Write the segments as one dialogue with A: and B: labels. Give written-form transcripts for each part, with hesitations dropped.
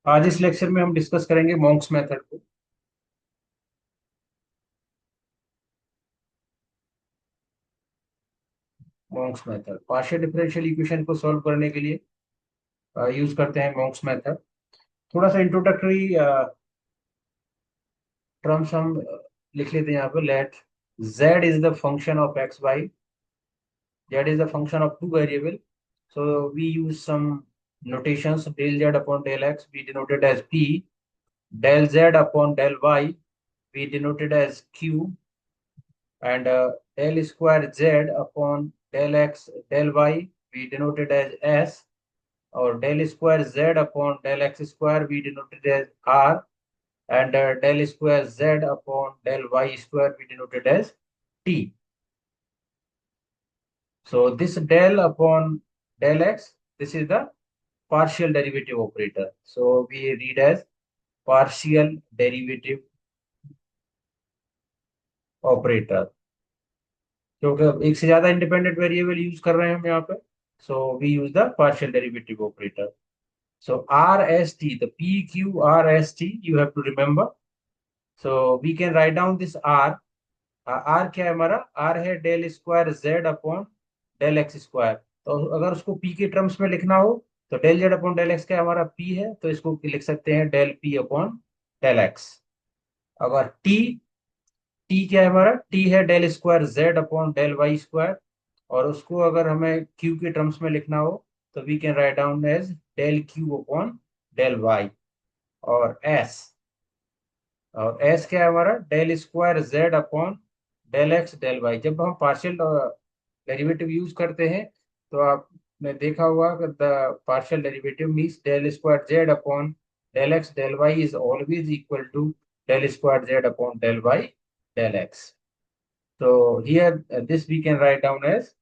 A: आज इस लेक्चर में हम डिस्कस करेंगे मॉन्क्स मेथड को। Monks method partial differential equation को सॉल्व करने के लिए यूज करते हैं मॉन्क्स मेथड। थोड़ा सा इंट्रोडक्टरी टर्म्स हम लिख लेते हैं यहाँ पे। Let z is the function of x y, z is the function of two variable. So we use some notations. Del z upon del x we denoted as p, del z upon del y we denoted as q, and del square z upon del x del y we denoted as s, or del square z upon del x square we denoted as r, and del square z upon del y square we denoted as t. So this del upon del x, this is the partial derivative operator. So we read as partial derivative operator. क्योंकि एक से ज्यादा independent variable use कर रहे हैं हम यहाँ पे, so we use the partial derivative operator. So RST, the PQRST, you have to remember. So we can write down this R. R क्या है हमारा? R है del square Z upon del x square. तो अगर उसको P के terms में लिखना हो तो del Z upon del x क्या हमारा P है, तो इसको लिख सकते हैं del P upon del x. अगर T क्या है हमारा? T है del square Z upon del y square. और उसको अगर हमें Q के टर्म्स में लिखना हो तो we can write down as del Q upon del y. और S क्या है हमारा? Del square Z upon del x del y. जब हम पार्शियल डेरिवेटिव यूज करते हैं तो आपने देखा होगा कि the partial derivative means del square Z upon del x del y is always equal to del square Z upon del y del x. So here this we can write down as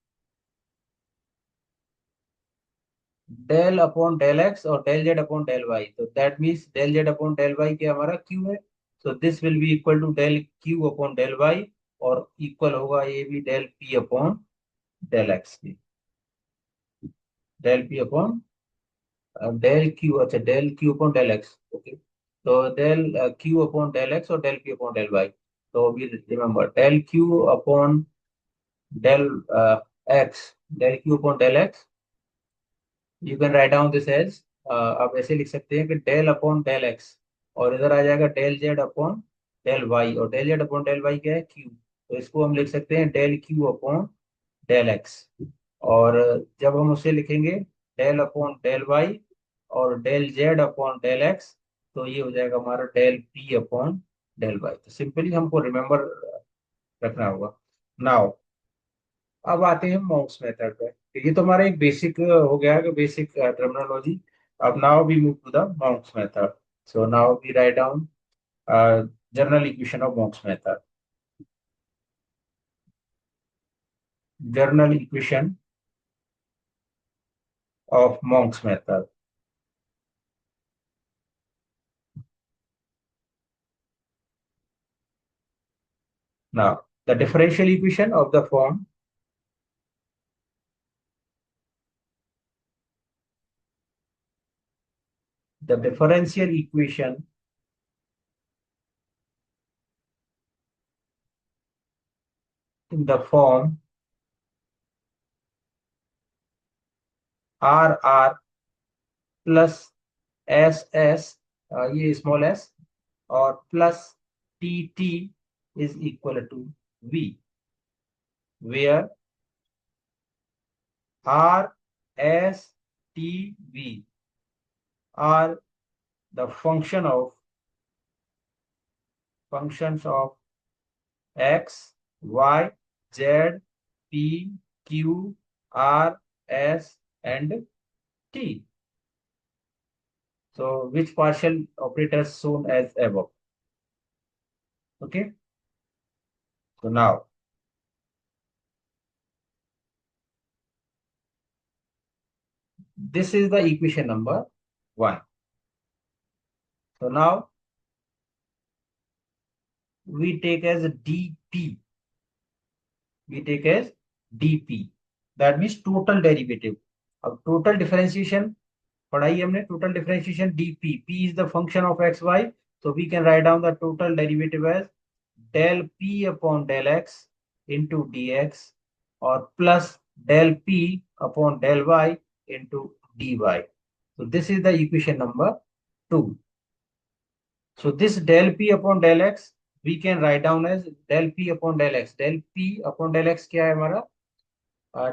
A: del upon del x और del z upon del y. तो that means del z upon del y क्या हमारा q है. So this will be equal to del q upon del y, और equal होगा ये भी del p upon del x की. Del p upon del q, अच्छा del q upon del x. Okay, तो del q upon del x और del p upon del y. तो we remember del q upon del x, del q upon del x. You can write down this as, आप ऐसे लिख सकते हैं कि del upon del x, और इधर आ जाएगा del z upon del y, और del z upon del y क्या है? क्यू. तो इसको हम लिख सकते हैं del q upon del x. और जब हम उसे लिखेंगे डेल अपॉन डेल वाई और del z upon del x, तो ये हो जाएगा हमारा del p upon del y. तो सिंपली हमको रिमेंबर रखना होगा. नाउ अब आते हैं मॉन्क्स मेथड पे. तो ये तो हमारा एक बेसिक हो गया कि बेसिक टर्मिनोलॉजी. अब now we move to the Monge's method. So now we write down general equation of Monge's method. General equation of Monge's method. Now the differential equation of the form, the differential equation in the form R R plus S S, ये small s, और plus T T is equal to V, where R S T V are the functions of X Y Z P Q R S and T. So which partial operators shown as above? Okay. So now this is the equation number 1. So now we take as dp. We take as dp. That means total derivative. अब total differentiation पढ़ाई हमने total differentiation d p, p is the function of x y, so we can write down the total derivative as del p upon del x into dx or plus del p upon del y into dy. So this is the equation number 2. So this del p upon del x we can write down as del p upon del x. Del p upon del x क्या है हमारा?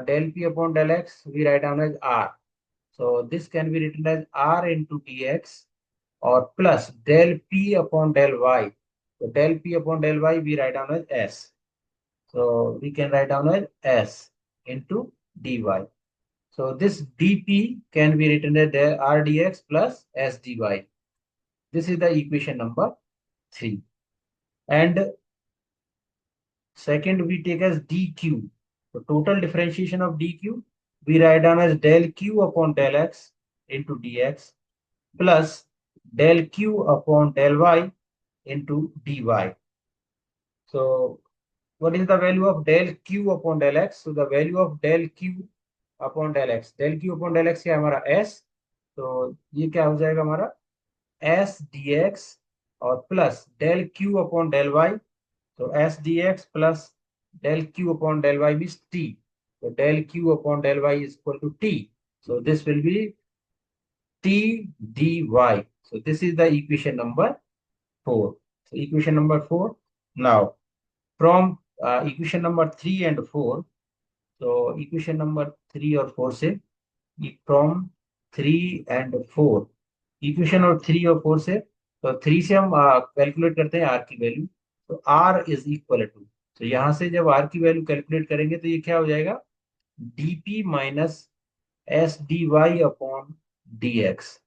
A: Del p upon del x we write down as r. So this can be written as r into dx or plus del p upon del y. So del p upon del y we write down as s. So we can write down as s into dy. So this dp can be written as del r dx plus s dy. This is the equation number 3. And second we take as dq. So total differentiation of dq we write down as del q upon del x into dx plus del q upon del y into dy. So what is the value of del q upon del x? So the value of del q upon del q upon del x क्या है हमारा s, तो ये क्या हो जाएगा हमारा s dx और plus del q upon del y, तो s dx plus del q upon del y means t, so del q upon del y is equal to t, so this will be t dy. So this is the equation number 4. So equation number 4. Now from equation number 3 and 4, so equation number 3 और 4 से, from 3 and 4, equation और 3 और 4 से, तो 3 से हम calculate करते हैं आर की वैल्यू, तो आर इज इक्वल टू, तो यहाँ से जब आर की वैल्यू कैलकुलेट करेंगे तो ये क्या हो जाएगा, d p minus s d y upon d x,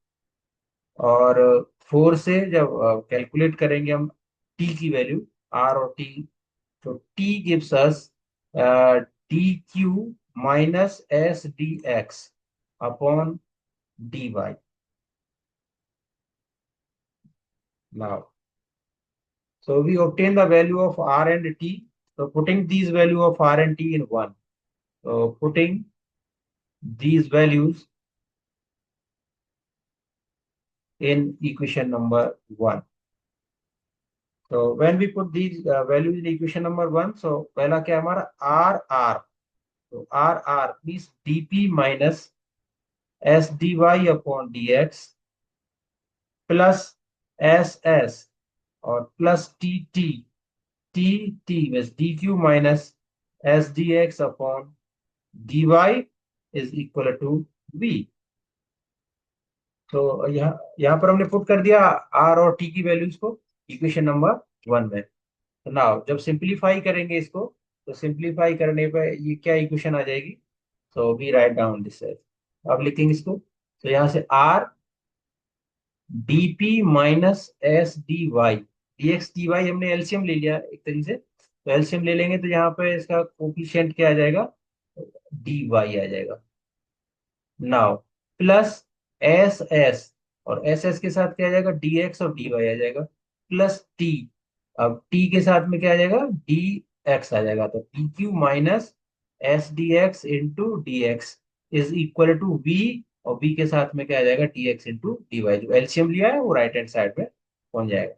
A: और 4 से जब कैलकुलेट करेंगे हम टी की वैल्यू, आर और टी, तो t gives us d q minus s d x upon d y. Now, so we obtain the value of r and t. So putting these value of r and t in 1. So putting these values in equation number 1. So when we put these values in equation number 1, so पहला क्या हमारा r r, so r r means dp minus s dy upon dx plus s s और plus t t, t t means dq minus s dx upon dy is equal to v. तो यहाँ पर हमने put कर दिया r और t की values को इक्वेशन नंबर 1 में. तो नाउ जब सिंप्लीफाई करेंगे इसको, तो सिंप्लीफाई करने पे ये क्या इक्वेशन आ जाएगी, so we write down this. अब लिखेंगे इसको, तो यहाँ से r dp minus s d y, d x d y हमने एलसीएम ले लिया एक तरीके से, तो एलसीएम ले लेंगे तो यहाँ पे इसका कोफिशिएंट क्या आ जाएगा, डी वाई आ जाएगा. नाउ प्लस एस एस, और एस एस के साथ क्या आ जाएगा, डी एक्स और डी वाई आ जाएगा, प्लस टी, अब टी के साथ में क्या आ जाएगा, डी एक्स आ जाएगा, तो d q minus s d x into D x is equal to v, और वी के साथ में क्या आ जाएगा, d x into D y, जो एलसीएम लिया है वो राइट हैंड साइड में पहुंच जाएगा.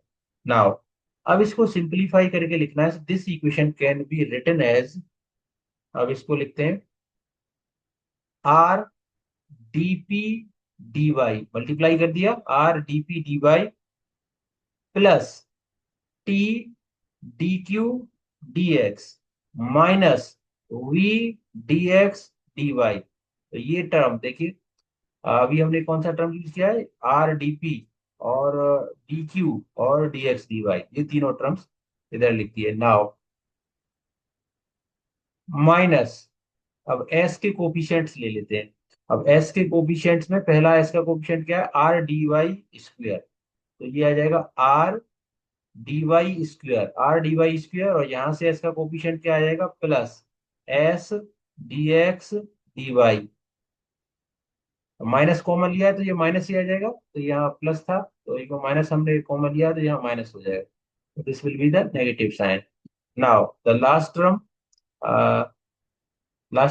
A: नाउ अब इसको सिंप्लीफाई करके लिखना है, this equation can be written as, अब इसको लिखते हैं आर dp dy, मल्टीप्लाई कर दिया r dp dy plus t dq dx minus v dx dy. तो ये टर्म देखिए, अभी हमने कौन सा टर्म यूज किया है, r dp और dq और dx dy, ये तीनों टर्म्स इधर लिख दिए. नाउ माइनस, अब s के कोफिशिएंट्स ले लेते हैं. अब s के कोफिशिएंट्स में पहला s का कोफिशिएंट क्या है, आर डी वाई स्क्वायर, तो ये आ जाएगा r d Y square, r d Y square, और यहाँ से s का कोफिशिएंट क्या आ जाएगा, plus s d x d Y, minus common लिया है तो ये माइनस ही आ जाएगा, तो यहाँ प्लस था तो एक माइनस हमने कॉमन लिया तो यहाँ माइनस हो जाएगा, तो this will be the negative sign. Now the last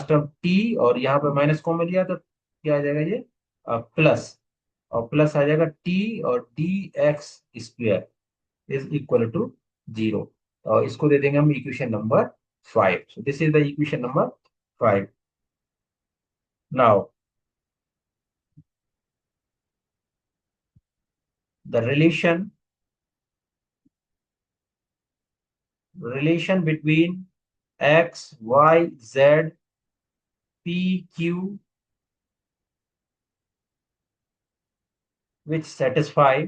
A: term t, और यहाँ पे माइनस कॉमन लिया तो क्या आ जाएगा, ये प्लस और प्लस आ जाएगा टी और D x square is equal to 0। और इसको दे देंगे हम equation number 5। So this is the equation number 5। Now the relation between x, y, z, p, q, which satisfy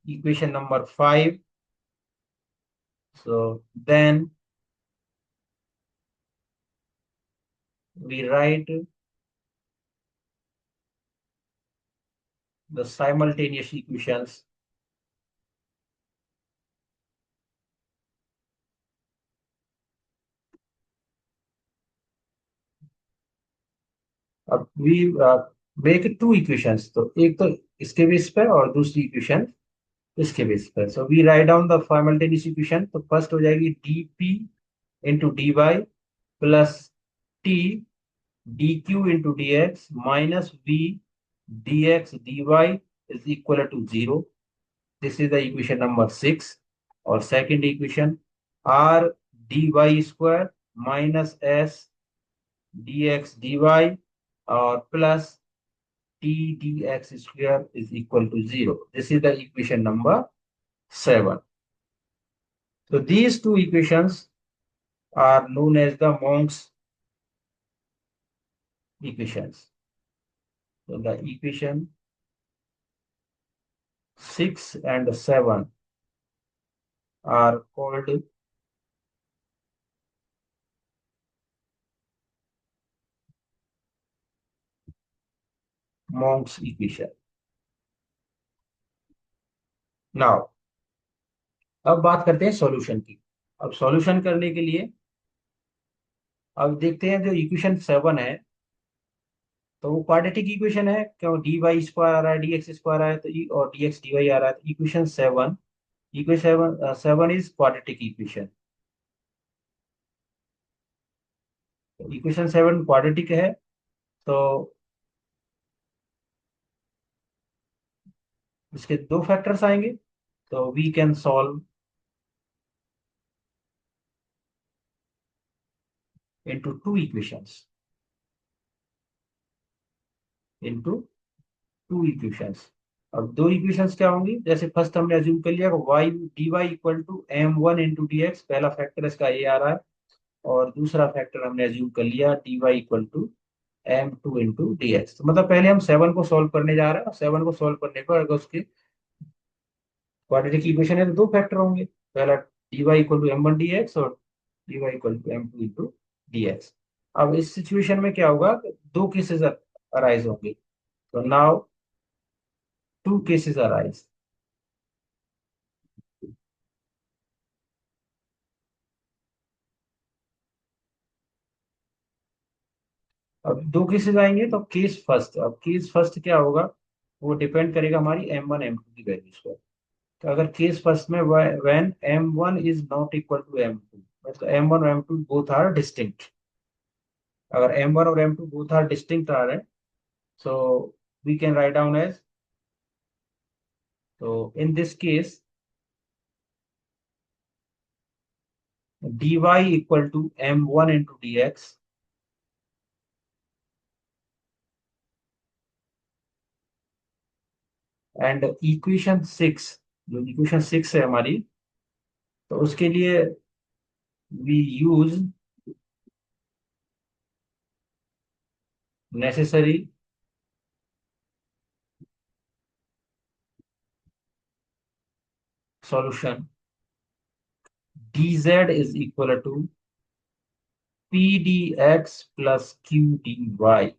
A: equation number 5. So then we write the simultaneous equations. अब we make two equations, तो एक तो इसके base पर और दूसरी equation इसके base पर। So we write down the simultaneous equation. तो फर्स्ट हो जाएगी dp into D y plus t dq into dx minus v dx dy is equal to 0. This is the equation number 6. Or second equation r dy square minus s dx dy or plus t dx square is equal to 0. This is the equation number 7. So these two equations are known as the Monks equations. So the equation 6 and 7 are called Monks equation. Now अब बात करते हैं solution की। अब solution करने के लिए अब देखते हैं जो इक्वेशन 7 है तो वो क्वाड्रेटिक इक्वेशन है, क्यों डी वाई स्क्वायर आ रहा है डी एक्स स्क्वायर आ रहा है तो और डी एक्स डी वाई आ रहा है, तो equation 7, equation 7 is quadratic equation. Equation 7 quadratic है तो इसके दो फैक्टर्स आएंगे, तो we can solve into two equations, into two equations. अब दो इक्वेशंस क्या होंगी, जैसे फर्स्ट हमने अज्यूम कर लिया y d y equal to m one into D x, पहला फैक्टर इसका ये आ रहा है, और दूसरा फैक्टर हमने अज्यूम कर लिया d y equal to m two into D x. तो मतलब पहले हम 7 को सॉल्व करने जा रहे हैं, और 7 को सॉल्व करने पर अगर उसके क्वाड्रेटिक इक्वेशन है तो दो फैक्टर होंगे, पहला d y equal to m one d x और d y equal to m two into D x. अब इस सिचुएशन में क्या होगा, दो केसेस अराइज होंगे। तो नाउ टू केसेस अराइज। अब दो केसेस आएंगे तो केस फर्स्ट, अब केस फर्स्ट क्या होगा, वो डिपेंड करेगा हमारी एम वन एम टू की वैल्यूज पर। तो अगर केस फर्स्ट में when m one is not equal to m two, मतलब एम वन और m two both are distinct, अगर एम वन और m two both are distinct आ रहे हैं, so we can write down as, तो in this case dy equal to m one into D x and equation 6, जो equation 6 है हमारी, तो उसके लिए we use necessary solution dz is equal to pdx plus qdy,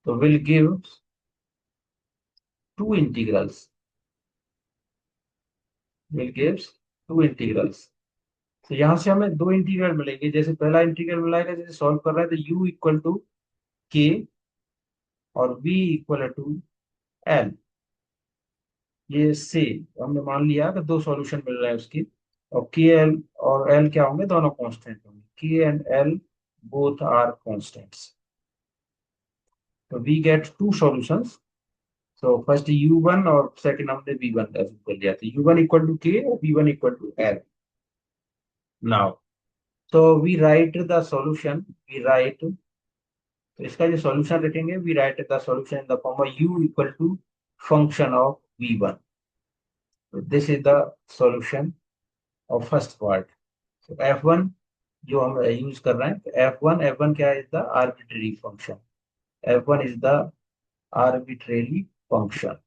A: तो will give two integrals, will gives two integrals। तो यहां से हमें दो इंटीग्रल मिलेंगे, जैसे पहला इंटीग्रल मिलाएगा जैसे सॉल्व कर रहा है तो u इक्वल टू के और v इक्वल टू एल, ये से हमने मान लिया कि दो सॉल्यूशन मिल रहा है उसकी। और के एल और एल क्या होंगे, दोनों कांस्टेंट होंगे, K and L both are constants. तो we get two solutions. So first u1 और सेकंड हमने v1 का कर लिया था, u1 इक्वल टू के और v1 equal to l. Now so we write the solution, we write, तो इसका जो सॉल्यूशन लिखेंगे, we write the solution in the form of u equal to function of v1. So this is the solution of first part. So f1 जो हम use कर रहे हैं, तो f1 क्या है, is the arbitrary function, f1 is the arbitrary function.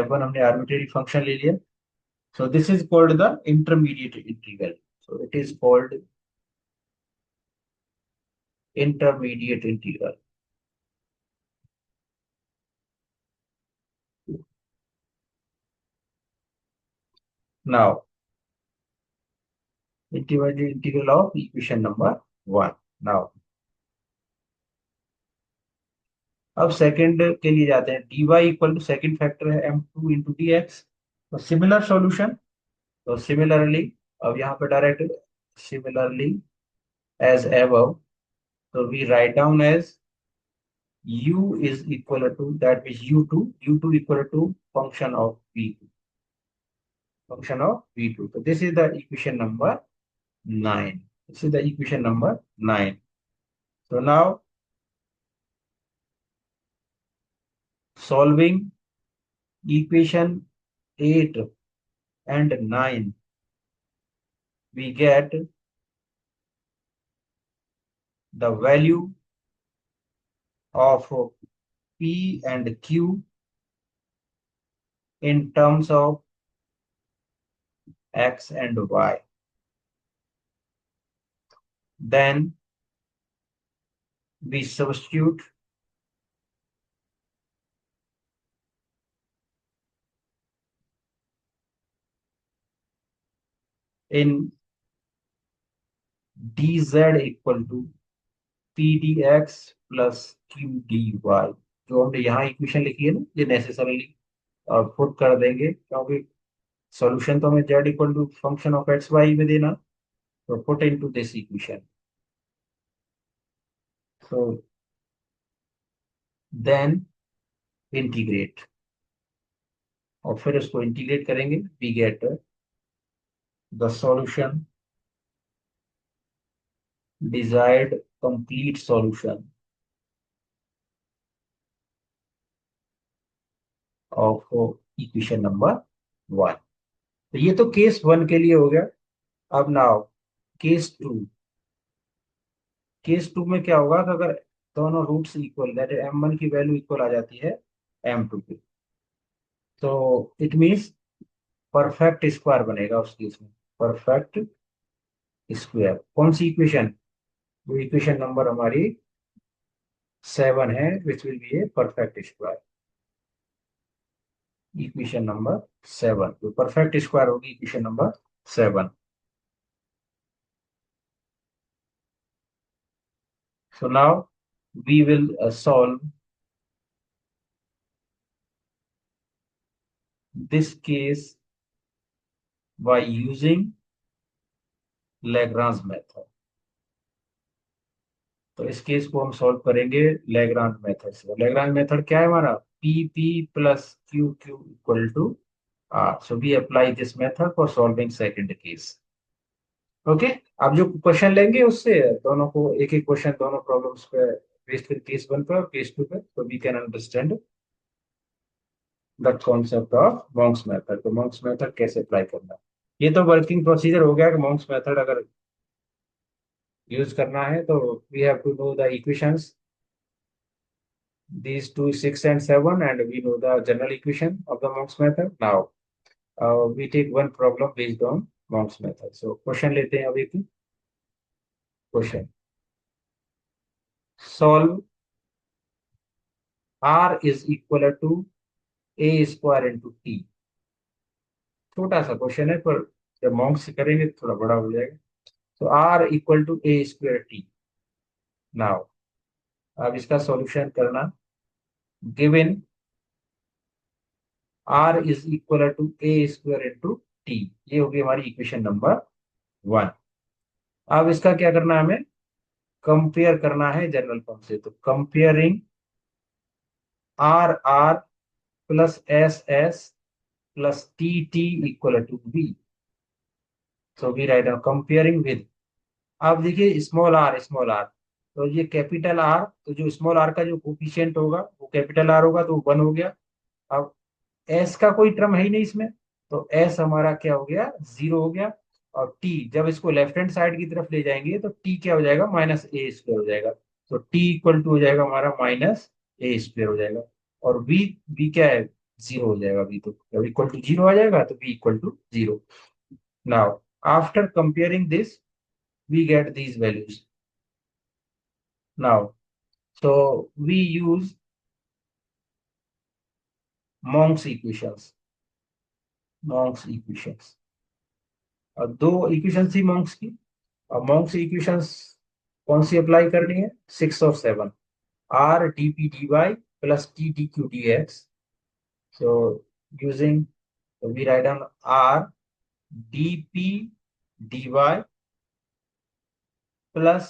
A: f1 हमने arbitrary function ले लिया। So this is called the intermediate integral. So it is called intermediate integral. Now intermediate integral of equation number 1. Now अब second के लिए जाते हैं, dy equal to second factor है m2 into D x. तो similar solution, तो similarly, अब यहाँ पे direct similarly as above, so we write down as u is equal to, that means u2 equal to function of v2, function of v2. So this is the equation number 9. This is the equation number 9. So now solving equation 8 and 9, we get the value of p and q in terms of x and y. Then we substitute in dz equal to pdx plus qdy। जो हमने यहाँ equation लिखी है ना, ये necessarily put कर देंगे, क्योंकि सॉल्यूशन तो हमें z equal to function of x y में देना। तो put into this equation, so then integrate, और फिर उसको इंटीग्रेट करेंगे, we get the solution, desired complete solution of equation number 1। तो ये तो केस 1 के लिए हो गया। अब नाउ केस 2, केस 2 में क्या होगा कि अगर दोनों रूट्स इक्वल, दैट है m1 की वैल्यू इक्वल आ जाती है m2 की, तो इट मींस परफेक्ट स्क्वायर बनेगा उस केस में, परफेक्ट स्क्वायर। कौन सी इक्वेशन, वो इक्वेशन नंबर हमारी 7 है, which will be a perfect square, equation number 7। तो परफेक्ट स्क्वायर होगी equation number 7। So now we will solve this case by using Lagrange method। तो इस केस को हम सॉल्व करेंगे Lagrange मेथड से। Lagrange मेथड क्या है हमारा, p p plus q q equal to r. So we apply this method for solving second case. Okay, अब जो क्वेश्चन लेंगे उससे दोनों को एक एक क्वेश्चन दोनों प्रॉब्लम्स पे बेस्ड फिर केस 1 पे और केस 2 पे, तो we can understand the concept of Monge's method. तो मॉन्क्स मेथड कैसे अप्लाई करना है, ये तो वर्किंग प्रोसीजर हो गया कि मॉन्क्स मेथड अगर यूज करना है तो we have to know the equations, these two 6 and 7, and we know the general equation of the Monks method. Now we take one problem based on Monks method. So question लेते हैं अब एक question, solve r is equal to a square into t। छोटा सा question है, पर जब Monks करेंगे तो थोड़ा बड़ा हो जाएगा। तो r equal to a square t. Now अब इसका सॉल्यूशन करना, given r is equal to a square into t. ये होगी हमारी इक्वेशन नंबर 1। अब इसका क्या करना है, हमें कंपेयर करना है जनरल फॉर्म से। तो comparing r r plus s s plus T t equal to b. So we write down comparing with. अब देखिए स्मॉल आर, तो ये कैपिटल आर, तो जो स्मॉल आर का जो कोफिशिएंट होगा वो कैपिटल आर होगा, तो 1 हो गया। अब एस का कोई टर्म है ही नहीं इसमें, तो एस हमारा क्या हो गया, 0 हो गया। और टी जब इसको लेफ्ट हैंड साइड की तरफ ले जाएंगे तो टी क्या हो जाएगा, -a² हो जाएगा। तो टी इक्वल टू हो जाएगा हमारा -a² हो जाएगा। और वी, वी क्या है, 0 हो जाएगा। वी तो जब इक्वल टू 0 आ जाएगा तो v equal to 0। Now after comparing this we get these values now. So we use Monk's equations. Monk's equations, और दो इक्वेशन थी मॉन्क्स की। और मॉन्क्स इक्वेशंस कौन सी अप्लाई करनी है, 6 और 7। R d p d y plus t d q d x. So using, we write down r d p d y plus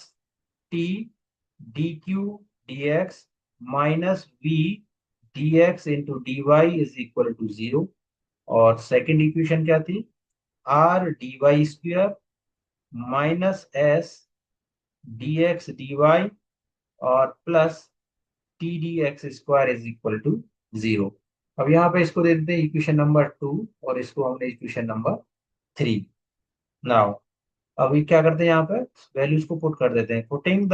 A: t d q d x minus v d x into D Y is equal to 0। और second equation क्या थी, r d y square minus s d x d Y और plus t d x square is equal to 0। अब यहाँ पे इसको दे देते हैं इक्वेशन नंबर 2 और इसको हमने इक्वेशन नंबर 3। नाउ अभी क्या करते हैं, यहाँ पे वैल्यूज को पुट कर देते हैं। Putting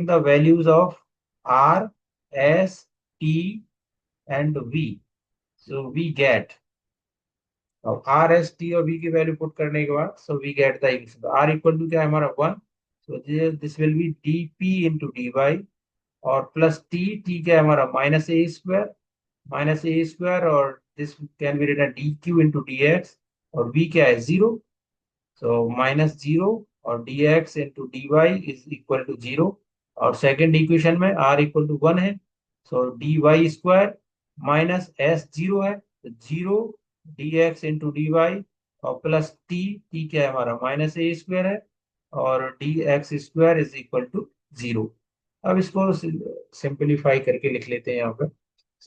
A: the values of r s t and v. So we get, अब आर एस टी और वी की वैल्यू पुट करने के बाद so we get the equation. R equal to क्या है हमारा 1, so this will be d p into D Y और प्लस टी, टी क्या है हमारा माइनस ए स्क्वायर और this can be written d Q into D x. और we क्या है 0, सो -0 और D x into D Y is equal to 0। और सेकेंड इक्वेशन में आर इक्वल टू 1 है, so D Y square minus S 0 है, तो 0 D x into D Y और प्लस टी, टी क्या है हमारा -a² है और D x square is equal to 0। अब इसको सिंपलीफाई करके लिख लेते हैं यहाँ पे।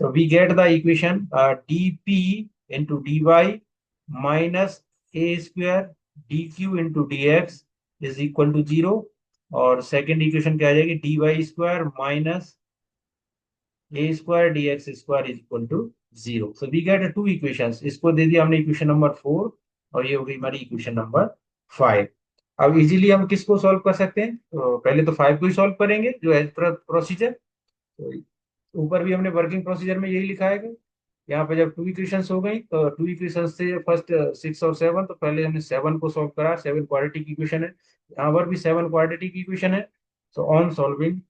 A: So we get the equation d p into D Y minus a² d Q into D x is equal to 0। और सेकेंड इक्वेशन क्या आ जाएगी, d Y square minus a² d x square is equal to 0। So we get two equations. इसको दे दिया हमने equation number 4 और ये हो गई हमारी इक्वेशन नंबर 5। अब इजीली हम किसको सॉल्व कर सकते हैं, तो पहले तो 5 को ही सॉल्व करेंगे जो एज पर प्रोसीजर। तो ऊपर भी हमने वर्किंग प्रोसीजर में यही लिखा है। यहाँ पे जब टू इक्वेशंस हो गई तो टू इक्वेशंस से फर्स्ट 6 और 7, तो पहले हमने 7 को सॉल्व करा। 7 क्वाड्रेटिक इक्वेशन है, यहाँ पर भी 7 क्वाड्रेटिक इक्वेशन है। So on solving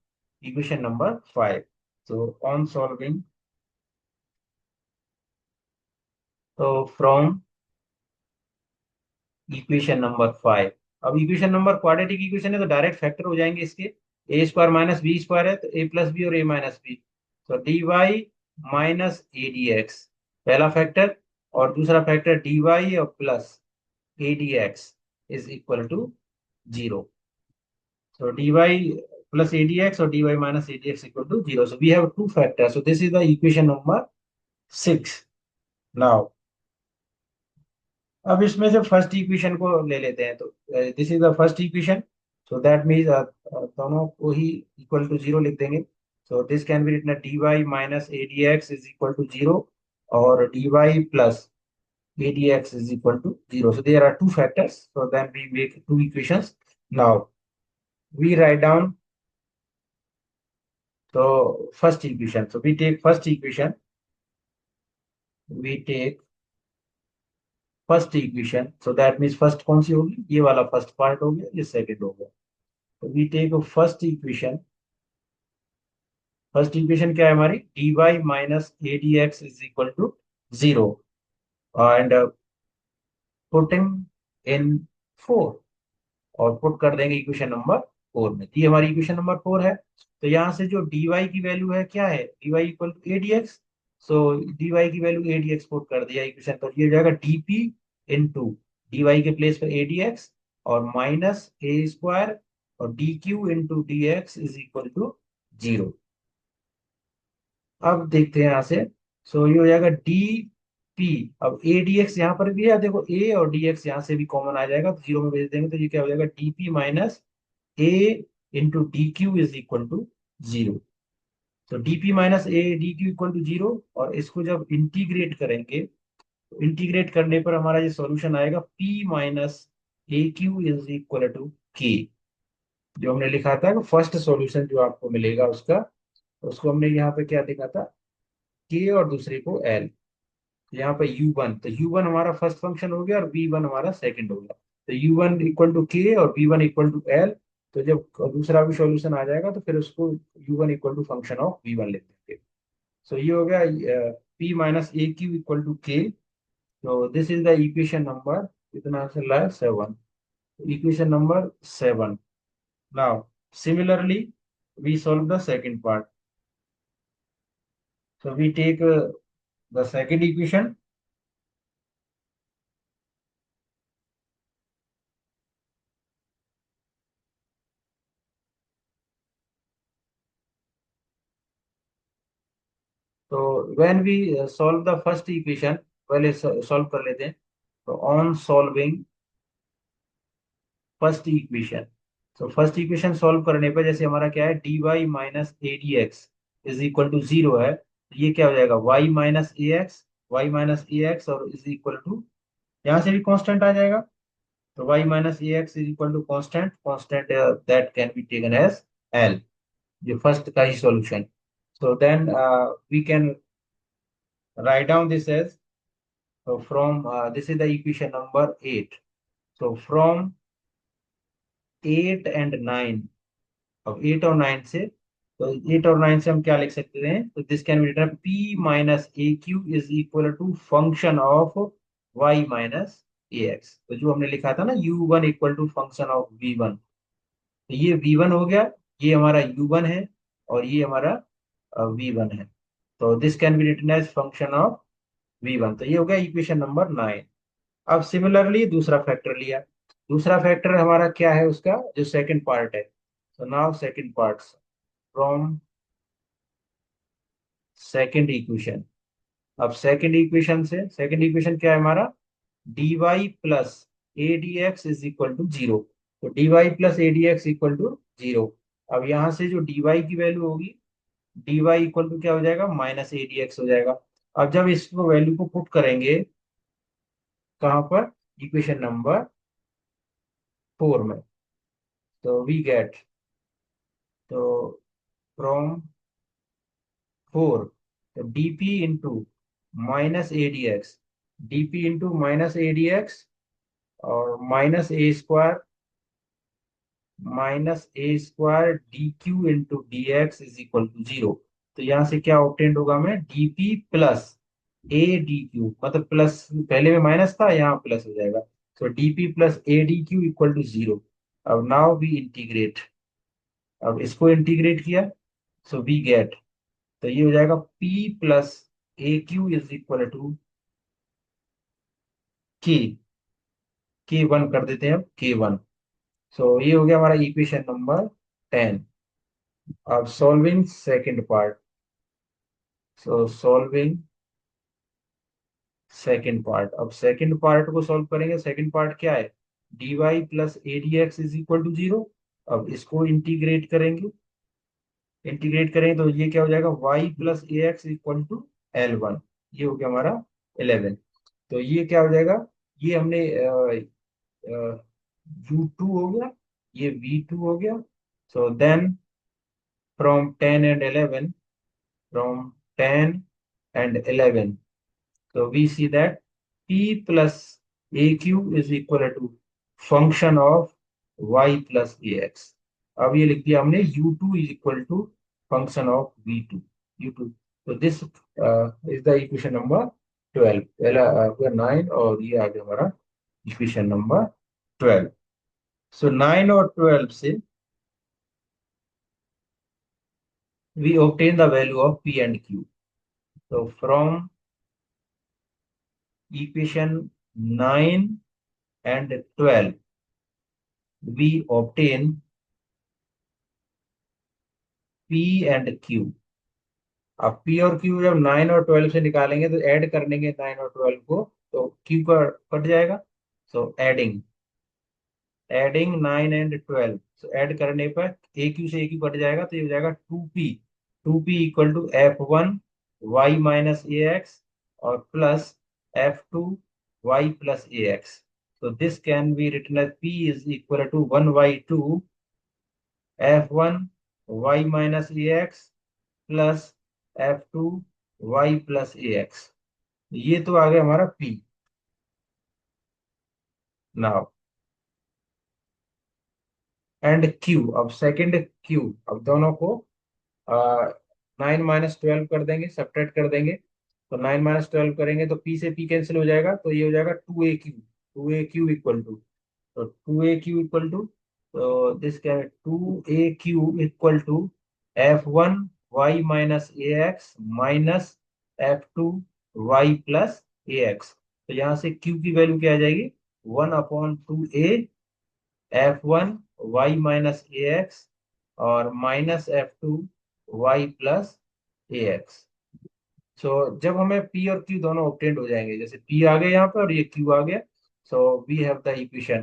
A: equation number 5, so on solving, तो फ्रॉम इक्वेशन नंबर 5। अब इक्वेशन नंबर क्वाड्रेटिक इक्वेशन है तो डायरेक्ट फैक्टर हो जाएंगे इसके। a² माइनस बी स्क्वायर है तो a प्लस बी और a माइनस बी, तो d Y minus A D x पहला फैक्टर, और दूसरा फैक्टर डी वाई और plus A D x is equal to 0। So dy plus adx or dy minus adx equal to 0. So we have two factors. So this is the equation number 6. Now, अब इसमें से first equation को ले लेते हैं। तो this is the first equation, so that means दोनों को ही इक्वल टू 0 लिख देंगे। So this can be written d Y minus A D x is equal to 0 और d y plus A D x is equal to 0। So there are two factors, so then we make two equations. Now we write down, so first equation, so we take first equation, we take first equation, so that means first कौन सी होगी, ये वाला first part हो गया, ये second हो गया। तो we take first equation. First equation क्या है हमारी, d Y minus A D x is equal to 0 and putting in 4 और पुट कर देंगे इक्वेशन नंबर 4 में। ये हमारी इक्वेशन नंबर 4 है। तो यहाँ से जो dy की वैल्यू है क्या है, dy equal to A D x, so D Y की value A D X put कर दिया इक्वेशन, तो ये हो जाएगा डीपी इंटू डी वाई के प्लेस पे ए डी एक्स और माइनस ए स्क्वायर और D Q into D x is equal to 0। अब देखते हैं यहाँ से। सो ये हो जाएगा डी पी। अब ए डी एक्स यहाँ पर भी है, देखो ए और डी एक्स यहाँ से भी कॉमन आ जाएगा, तो 0 में भेज देंगे, तो ये क्या हो जाएगा d p minus a into d q is equal to 0। तो d p minus A D Q equal to 0, और इसको जब इंटीग्रेट करेंगे तो इंटीग्रेट करने पर हमारा ये सॉल्यूशन आएगा p minus A q is equal to k. जो हमने लिखा था कि फर्स्ट सॉल्यूशन जो आपको मिलेगा उसका, उसको हमने यहाँ पे क्या लिखा था, के और दूसरे को एल। यहाँ पे u1, तो u1 हमारा फर्स्ट फंक्शन हो गया और v1 हमारा सेकंड हो गया। तो u1 इक्वल टू के और v1 इक्वल टू एल। तो जब दूसरा भी सॉल्यूशन आ जाएगा तो फिर उसको u1 equal to function of v1 लिख देंगे। सो ये हो गया p minus A Q equal to K. तो this is the equation number कितना चल रहा है, 7। Equation number 7। Now similarly we solve the second part. So we take the second equation. तो when we solve the first equation, पहले solve कर लेते हैं। तो ऑन सॉल्विंग फर्स्ट इक्वेशन, तो फर्स्ट इक्वेशन सॉल्व करने पे जैसे हमारा क्या है, D Y minus A D x is equal to 0 है, तो ये क्या हो जाएगा वाई माइनस ए एक्स, वाई माइनस ए एक्स और इज इक्वल टू, यहाँ से भी कांस्टेंट आ जाएगा। तो y minus A x is equal to constant, constant that can be taken as l, ये फर्स्ट का ही solution. so then we can write down this as, so from this is the equation number 8. So from 8 and 9, अब 8 और 9 से, तो 8 और 9 से हम क्या लिख सकते हैं, तो this can be written p minus A q is equal to function of y minus A x. तो जो हमने लिखा था ना u1 equal to function of v1, तो ये v1 हो गया, ये हमारा u1 है और ये हमारा v1 है। तो this can be written as function of v1। तो ये हो गया इक्वेशन नंबर 9। अब सिमिलरली दूसरा फैक्टर लिया। दूसरा फैक्टर हमारा क्या है, उसका जो सेकंड पार्ट है। तो now second part from second equation. अब सेकंड इक्वेशन से, सेकंड इक्वेशन क्या है हमारा, dy plus A D x is equal to 0। तो dy plus A D x equal to 0। अब यहाँ से जो dy की वैल्यू होगी, dy इक्वल टू क्या हो जाएगा, माइनस ए डी एक्स हो जाएगा। अब जब इसको वैल्यू को पुट करेंगे कहाँ पर, इक्वेशन नंबर 4 में, तो वी गेट, तो फ्रॉम 4, तो dp into minus A D X, D P into minus A D x और minus A square, minus A square D Q into D x is equal to 0। तो यहाँ से क्या obtained होगा हमें, D P plus A D Q, मतलब plus पहले में माइनस था यहाँ प्लस हो जाएगा। तो D P plus A D Q equal to 0। अब नाउ वी इंटीग्रेट, अब इसको इंटीग्रेट किया, सो वी गेट, तो ये हो जाएगा P plus a q is equal to k, K1 कर देते हैं अब K1। सो ये हो गया हमारा इक्वेशन नंबर 10। अब solving second part. So solving second part, अब सेकंड पार्ट को सॉल्व करेंगे। सेकंड पार्ट क्या है, dy plus A D x is equal to 0। अब इसको इंटीग्रेट करेंगे, इंटीग्रेट करेंगे तो ये क्या हो जाएगा, y plus a x equal to L1। ये हो गया हमारा 11। तो ये क्या हो जाएगा, ये हमने U2 हो गया, ये V2 हो गया। So then from 10 and 11, from 10 and 11, so we see that P plus AQ is equal to function of y plus ax। अब ये लिख दिया हमने U2 is equal to function of V2, U2। तो this is the equation number 12। पहला आ गया 9 और ये आ गया हमारा इक्वेशन नंबर 12। सो 9 और 12 से we obtain the value of P and Q। तो from equation 9 and 12 we obtain P and Q. अब P और Q जब 9 और 12 से निकालेंगे तो ऐड कर लेंगे 9 और 12 को, तो Q का कट जाएगा। सो एडिंग 9 and 12, तो ऐड करने पर ए क्यू से ए क्यू कट जाएगा, तो ये हो जाएगा 2P equal to F1 y - ax और plus F2 y + ax। so this can be written as P is equal to 1/2 F1 y - ax plus F2 y + ax। ये तो आ गया हमारा P। नाउ एंड Q, अब second Q, अब दोनों को 9 - 12 कर देंगे, सब्ट्रैक्ट कर देंगे। तो 9 - 12 करेंगे तो P से P कैंसिल हो जाएगा, तो ये हो जाएगा 2AQ इक्वल टू, तो 2AQ इक्वल टू, तो दिस क्या है, 2AQ equal to F1 y - ax minus F2 y + ax। तो यहाँ से Q की वैल्यू क्या आ जाएगी, 1/2A F1 y - ax और माइनस F2 y + ax। सो जब हमें P और Q दोनों ऑब्टेंड हो जाएंगे, जैसे P आ गया यहाँ पर और ये Q आ गया, so we have the equation.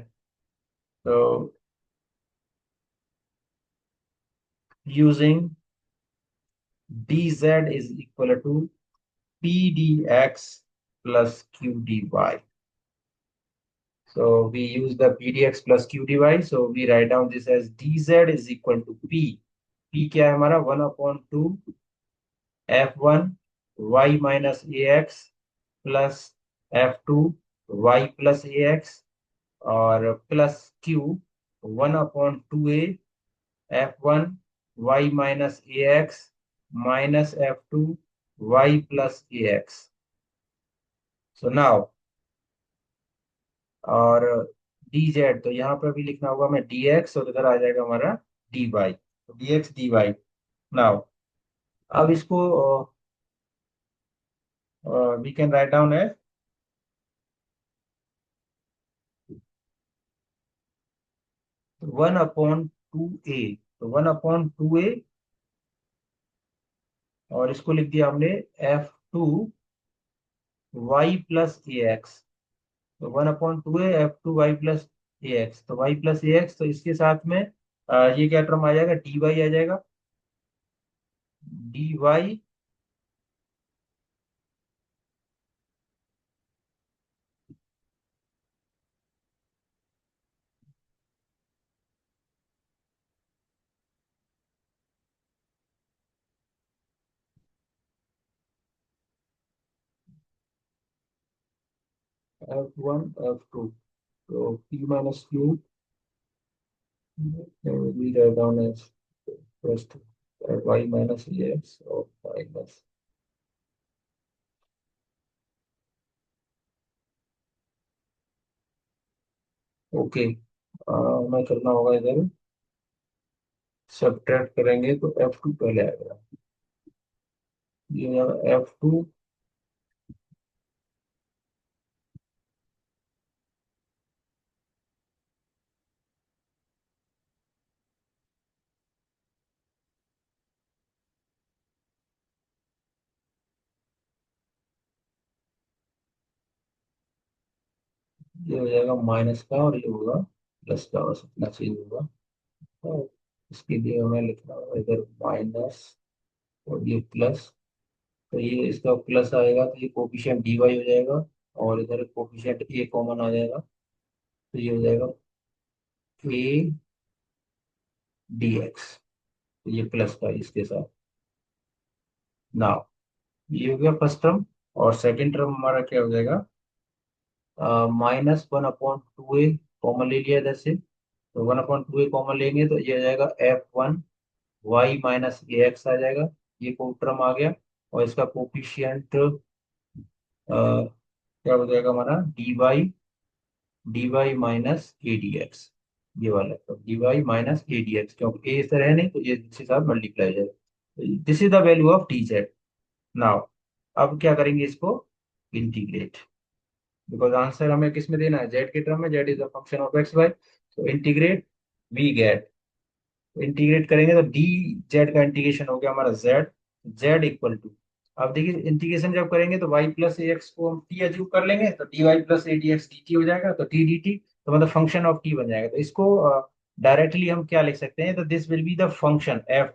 A: तो using dz is equal to pdx plus qdy. So we use the pdx plus qdy. So we write down this as dz is equal to p. p क्या है हमारा, 1/2 F1 y - ax plus F2 y + ax और plus Q 1/2A F1 y - ax minus F2 y + ax। So now, और dz तो यहाँ पर भी लिखना होगा हमें dx, और इधर आ जाएगा हमारा dy, तो dx dy। नाउ अब इसको we can write down as 1/2A, तो 1/2A, और इसको लिख दिया हमने F2 y + ax। तो 1/2A F2 y + ax, तो y + ax, तो इसके साथ में ये क्या टर्म आ जाएगा, dy आ जाएगा, dy F1 F2, so P minus Q, we write down as first y minus ax or minus, okay. हमें करना होगा इधर, सब्ट्रैक्ट करेंगे तो F2 पहले आएगा, ये F2, ये हो जाएगा माइनस का और ये होगा प्लस का, बस इतना चेंज होगा। तो इसके लिए हमें लिखना होगा इधर माइनस और ये प्लस, तो ये इसका प्लस आएगा तो ये कोफिशिएंट dy हो जाएगा, और इधर कोफिशिएंट a कॉमन आ जाएगा, तो ये हो जाएगा a dx, तो ये प्लस का इसके साथ। नाउ ये हो गया फर्स्ट टर्म, और सेकंड टर्म हमारा क्या हो जाएगा, -1/2A कॉमन ले लिया इधर से, तो 1/2A कॉमन लेंगे तो ये आ जाएगा F1 y - ax आ जाएगा, ये को टर्म आ गया, और इसका कोफिशिएंट क्या हो जाएगा हमारा, dy - a dx, ये वाला, तो dy - a dx, क्योंकि a इस तरह है नहीं तो ये इसके साथ मल्टीप्लाई हो जाएगा। This is the value of dz। Now अब क्या करेंगे इसको इंटीग्रेट, बिकॉज आंसर हमें किस में देना है, जेड के टर्म में, z is a function of x y. तो इंटीग्रेट वी गेट, इंटीग्रेट करेंगे तो डी जेड का इंटीग्रेशन हो गया हमारा जेड, जेड इक्वल टू, अब देखिए इंटीग्रेशन जब करेंगे तो y प्लस ए एक्स को हम टी एज्यूम कर लेंगे, तो d y plus A D x d t हो जाएगा, तो टी डी टी, तो मतलब फंक्शन ऑफ टी बन जाएगा। तो इसको डायरेक्टली हम क्या लिख सकते हैं, तो this will be the function f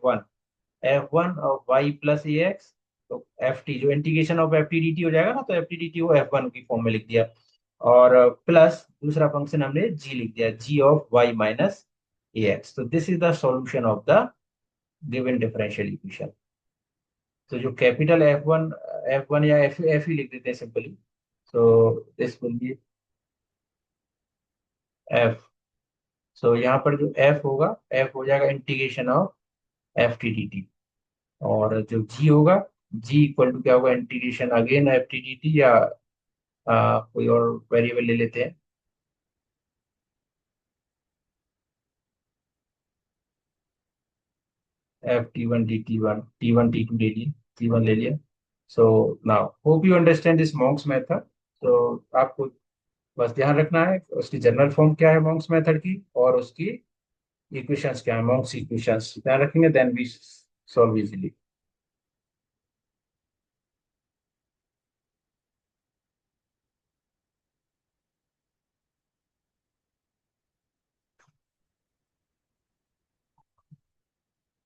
A: one of y plus a x, तो एफ टी, जो integration of F T D t हो जाएगा ना, तो एफ टी डी टी को एफ वन की फॉर्म में लिख दिया, और प्लस दूसरा फंक्शन हमने जी लिख दिया, G of Y minus A x. तो this is the solution of the given differential equation. तो जो कैपिटल एफ वन या एफ एफ ही लिख देते हैं सिंपली, तो this will be F. So यहाँ पर जो एफ होगा, एफ हो जाएगा integration of F T D T, और जो जी होगा, जी इक्वल टू क्या होगा, integration again F T D T, या कोई और वेरिएबल ले लेते हैं, f t one t two ले लिए, टी वन ले लिया। So now hope you understand this Monge's method. तो आपको बस ध्यान रखना है उसकी जनरल फॉर्म क्या है मॉन्क्स मेथड की, और उसकी इक्वेशंस क्या है, मॉन्क्स इक्वेशंस ध्यान रखेंगे, देन वी सॉल्व इजीली।